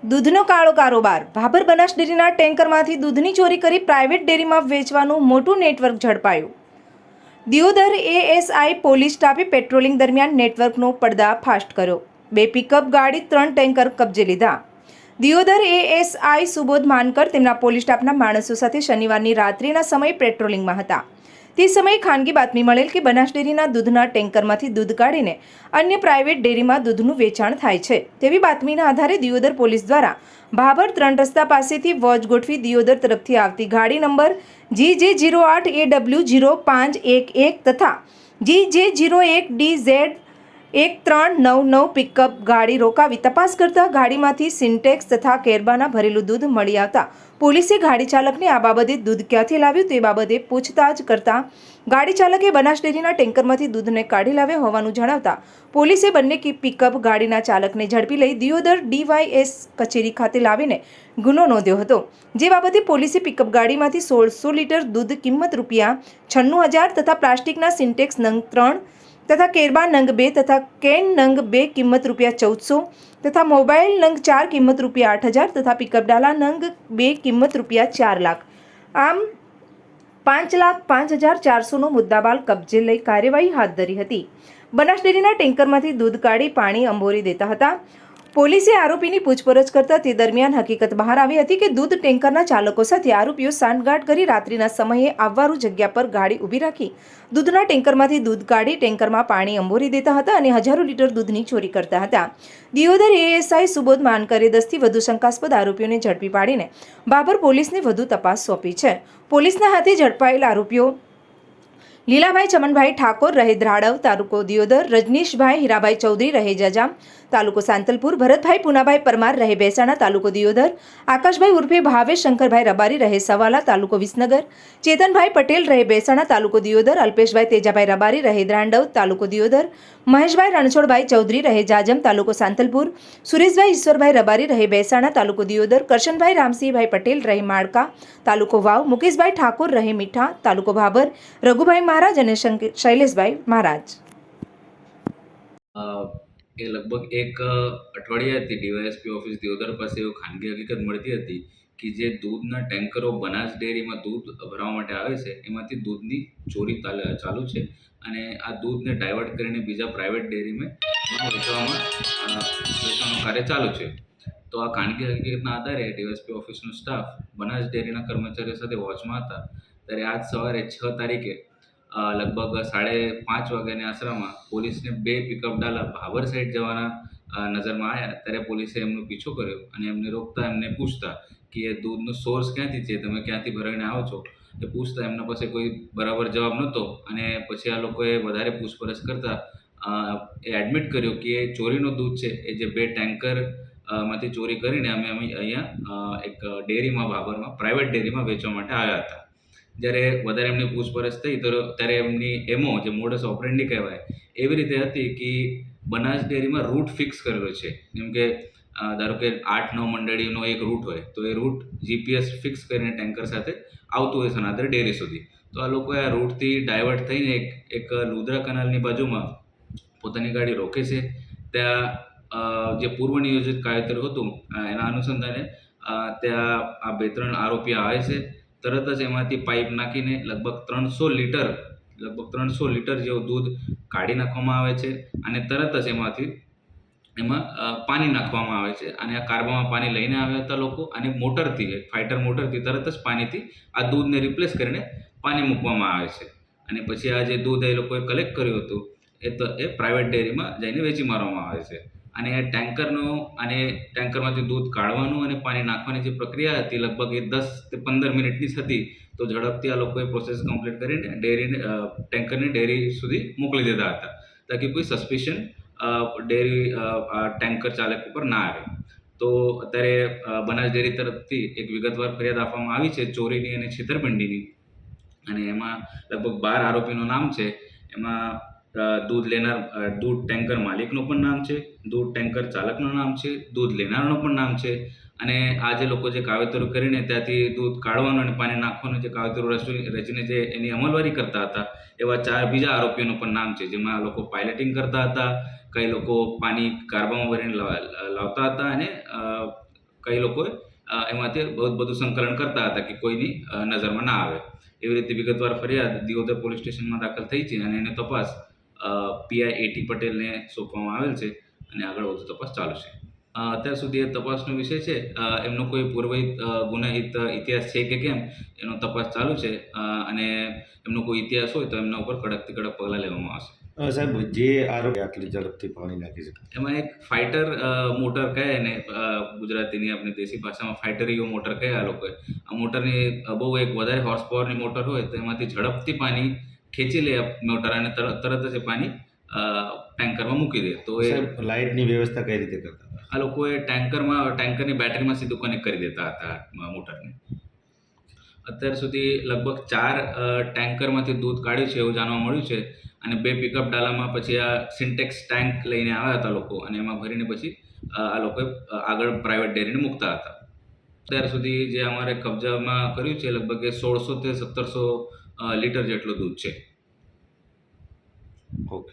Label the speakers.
Speaker 1: દૂધનો કાળો કારોબાર. ભાભર બનાસ ડેરીના ટેન્કરમાંથી દૂધની ચોરી કરી પ્રાઇવેટ ડેરીમાં વેચવાનું મોટું નેટવર્ક ઝડપાયું. દિયોદર એએસઆઈ પોલીસ સ્ટાફે પેટ્રોલિંગ દરમિયાન નેટવર્કનો પર્દાફાશ કર્યો. 2 પિકઅપ ગાડી 3 ટેન્કર કબજે લીધા. દિયોદર એએસઆઈ સુબોધ માનકર તેમના પોલીસ સ્ટાફના માણસો સાથે શનિવારની રાત્રિના સમયે પેટ્રોલિંગમાં હતા. તે સમયે ખાનગી બાતમી મળેલ કે બનાસ ડેરીના દૂધના ટેન્કરમાંથી દૂધ કાઢીને અન્ય પ્રાઇવેટ ડેરીમાં દૂધનું વેચાણ થાય છે તેવી બાતમીના આધારે દિયોદર પોલીસ દ્વારા ભાભર 3 રસ્તા પાસેથી વોચ ગોઠવી દિયોદર તરફથી આવતી ગાડી નંબર GJ08AW0511 તથા GJ01DZ 1399 પિકઅપ ગાડી રોકાવી તપાસ કરતા ગાડીમાંથી સિન્ટેક્સ તથા કેરબાના ભરેલું દૂધ મળી આવતા પોલીસે ગાડી ચાલકને આ બાબતે દૂધ ક્યાંથી લાવ્યું તે બાબતે પૂછતાછ કરતા ગાડી ચાલકે બનાસ ડેરીના ટેન્કરમાંથી દૂધને કાઢી લાવ્યા હોવાનું જણાવતા પોલીસે બંને પિકઅપ ગાડીના ચાલકને ઝડપી લઈ દિયોદર DYS કચેરી ખાતે લાવીને ગુનો નોંધ્યો હતો. જે બાબતે પોલીસે પિકઅપ ગાડીમાંથી 1600 લીટર દૂધ કિંમત ₹96,000 તથા પ્લાસ્ટિકના સિન્ટેક્સ નંગ 3 તથા કેરબા નંગ 2 તથા કેન નંગ 2 કિંમત ₹1,400 તથા મોબાઈલ નંગ 4 કિંમત ₹8,000 તથા પિકઅપ ડાલા નંગ 2 કિંમત ₹4 લાખ આમ 5,05,400નો મુદ્દામાલ કબજે લઈ કાર્યવાહી હાથ ધરી હતી. બનાસ ડેરીના ટેન્કરમાંથી દૂધ કાઢી પાણી અંબોરી દેતા હતા. પોલીસે આરોપીની પૂછપરછ કરતા તે દરમિયાન હકીકત બહાર આવી હતી કે દૂધ ટેન્કરના ચાલકો સાથે આરોપીઓ સાંઠગાંઠ કરી રાત્રિના સમયે આવવારૂ જગ્યા પર ગાડી ઊભી રાખી દૂધના ટેન્કરમાંથી દૂધ કાઢી ટેન્કરમાં પાણી અંબોરી દેતા હતા અને હજારો લીટર દૂધની ચોરી કરતા હતા. દિયોદર એએસઆઈ સુબોધ માનકરે 10થી વધુ શંકાસ્પદ આરોપીઓને ઝડપી પાડીને ભાભર પોલીસને વધુ તપાસ સોંપી છે. પોલીસના હાથે ઝડપાયેલ આરોપીઓ લીલાભાઈ ચમનભાઈ ઠાકોર રહે ધ્રાડવ તાલુકો દિયોદર, રજનીશભાઈ હીરાભાઈ ચૌધરી રહે જજામ તાલુકો સાંતલપુર, ભરતભાઈ પુનાભાઈ પરમાર રહે બેસાણા તાલુકો દિયોદર, આકાશભાઈ ઉર્ફે ભાવેશ શંકરભાઈ રબારી રહે સવાલા તાલુકો વિસનગર, ચેતનભાઈ પટેલ રહે બેસાણા તાલુકો દિયોદર, અલ્પેશભાઈ તેજાભાઈ રબારી રહે દ્રાંડવ તાલુકો દિયોદર, મહેશભાઈ રણછોડભાઈ ચૌધરી રહે જાજમ તાલુકો સાંતલપુર, સુરેશભાઈ ઈશ્વરભાઈ રબારી રહે બેસાણા તાલુકો દિયોદર, કરશનભાઈ રામસિંહભાઈ પટેલ રહે માળકા તાલુકો વાવ, મુકેશભાઈ ઠાકોર રહે મીઠા તાલુકો ભાભર, રઘુભાઈ મહારાજ અને શૈલેષભાઈ મહારાજ.
Speaker 2: એ લગભગ એક અઠવાડિયાથી ડીવાયએસપી ઓફિસ દિયોદર પાસે એવું ખાનગી હકીકત મળતી હતી કે જે દૂધના ટેન્કરો બનાસ ડેરીમાં દૂધ ભરવા માટે આવે છે એમાંથી દૂધની ચોરી ચાલુ છે અને આ દૂધને ડાયવર્ટ કરીને બીજા પ્રાઇવેટ ડેરીમાં વેચવાનું કાર્ય ચાલુ છે. તો આ ખાનગી હકીકતના આધારે ડીવાયએસપી ઓફિસનો સ્ટાફ બનાસ ડેરીના કર્મચારીઓ સાથે વોચમાં હતા ત્યારે આજ સવારે 6 તારીખે લગભગ 5:30 વાગ્યાની આસરામાં પોલીસને 2 પિકઅપ ડાલા ભાભર સાઈડ જવાના નજરમાં આવ્યા ત્યારે પોલીસે એમનો પીછો કર્યો અને એમને રોકતા એમને પૂછતા કે એ દૂધનો સોર્સ ક્યાંથી છે, તમે ક્યાંથી ભરાઈને આવો છો એ પૂછતા એમના પાસે કોઈ બરાબર જવાબ નહોતો અને પછી આ લોકોએ વધારે પૂછપરછ કરતા એ એડમિટ કર્યો કે એ ચોરીનો દૂધ છે એ જે 2 ટેન્કર માંથી ચોરી કરીને અમે અહીંયા એક ડેરીમાં ભાભરમાં પ્રાઇવેટ ડેરીમાં વેચવા માટે આવ્યા હતા. જ્યારે વધારે એમની પૂછપરછ થઈ ત્યારે એમની એમો જે મોડસ ઓપરેન્ડી કહેવાય એવી રીતે હતી કે બનાસ ડેરીમાં રૂટ ફિક્સ કરેલો છે. જેમ કે ધારો કે 8-9 મંડળીનો એક રૂટ હોય તો એ રૂટ GPS ફિક્સ કરીને ટેન્કર સાથે આવતું હોય સનાતર ડેરી સુધી. તો આ લોકોએ આ રૂટથી ડાયવર્ટ થઈને એક લુદ્રા કેનાલની બાજુમાં પોતાની ગાડી રોકે છે. ત્યાં જે પૂર્વ નિયોજિત કાયદેસર હતું એના અનુસંધાને ત્યાં આ 2-3 આરોપી આવે છે. તરત જ એમાંથી પાઇપ નાખીને લગભગ 300 લીટર જેવું દૂધ કાઢી નાખવામાં આવે છે અને તરત જ એમાં પાણી નાખવામાં આવે છે અને આ કાર્બામાં પાણી લઈને આવ્યા હતા લોકો અને મોટરથી ફાઇટર મોટરથી તરત જ પાણીથી આ દૂધને રિપ્લેસ કરીને પાણી મૂકવામાં આવે છે અને પછી આ જે દૂધ એ લોકોએ કલેક્ટ કર્યું હતું એ પ્રાઇવેટ ડેરીમાં જઈને વેચી મારવામાં આવે છે. અને ટેન્કરમાંથી દૂધ કાઢવાનું અને પાણી નાખવાની જે પ્રક્રિયા હતી લગભગ એ 10-15 મિનિટની જ હતી. તો ઝડપથી આ લોકોએ પ્રોસેસ કમ્પ્લીટ કરીને ટેન્કરને ડેરી સુધી મોકલી દીધા હતા તાકી કોઈ સસ્પિશન ટેન્કર ચાલક ઉપર ના આવે. તો અત્યારે બનાસ ડેરી તરફથી એક વિગતવાર ફરિયાદ આપવામાં આવી છે ચોરીની અને છેતરપિંડીની અને એમાં લગભગ 12 આરોપીનું નામ છે. એમાં દૂધ ટેન્કર માલિકનું પણ નામ છે, દૂધ ટેન્કર ચાલકનું નામ છે, દૂધ લેનારનું પણ નામ છે અને આ જે લોકો જે કાવતરું કરીને ત્યાંથી દૂધ કાઢવાનું અને પાણી નાખવાનું જે કાવતરું રચીને જે એની અમલવારી કરતા હતા એવા 4 બીજા આરોપીઓનું પણ નામ છે. જેમાં આ લોકો પાયલટિંગ કરતા હતા, કઈ લોકો પાણી કાર્બામાં ભરીને લાવતા હતા અને કઈ લોકોએ એમાંથી બધું સંકલન કરતા હતા કે કોઈની નજરમાં ના આવે. એવી રીતે વિગતવાર ફરિયાદ દિયોદર પોલીસ સ્ટેશનમાં દાખલ થઈ છે અને એની તપાસ પીઆઈ એટી પટેલને સોંપવામાં આવેલ છે અને આગળ વધુ તપાસ ચાલુ છે. અત્યાર સુધી એ તપાસનો વિષય છે. એમનો કોઈ પૂર્વહિત ગુનાહિત ઇતિહાસ છે કે કેમ એનો તપાસ ચાલુ છે અને એમનો કોઈ ઇતિહાસ હોય તો એમના ઉપર કડકથી કડક પગલાં લેવામાં આવશે.
Speaker 3: સાહેબ, જે આરોપી આટલી ઝડપથી પાણી નાખી શકે,
Speaker 2: એમાં એક ફાઇટર મોટર કહે ને ગુજરાતીની આપણી દેશી ભાષામાં ફાઇટરીઓ મોટર કહે આ લોકોએ. આ મોટરની બહુ એક વધારે હોર્સ પાવરની મોટર હોય તો એમાંથી ઝડપથી પાણી ખેંચી લે મોટર અને તરત જ એ પાણી ટેન્કરમાં મૂકી દે. તો એ
Speaker 3: સાહેબ લાઇટની વ્યવસ્થા કઈ રીતે કરતા હતા?
Speaker 2: આ લોકોએ ટેન્કરની બેટરીમાં સીધું કનેક્ટ કરી દેતા હતા મોટરને. અત્યાર સુધી લગભગ 4 ટેન્કરમાંથી દૂધ કાઢ્યું છે એવું જાણવા મળ્યું છે અને 2 પિકઅપ ડાલામાં પછી આ સિન્ટેક્સ ટેન્ક લઈને આવ્યા હતા લોકો અને એમાં ભરીને પછી આ લોકોએ આગળ પ્રાઇવેટ ડેરીને મૂકતા હતા. અત્યાર સુધી જે અમારે કબજામાં કર્યું છે લગભગ 1600 થી 1700 લીટર જેટલું દૂધ છે.
Speaker 3: ઓકે.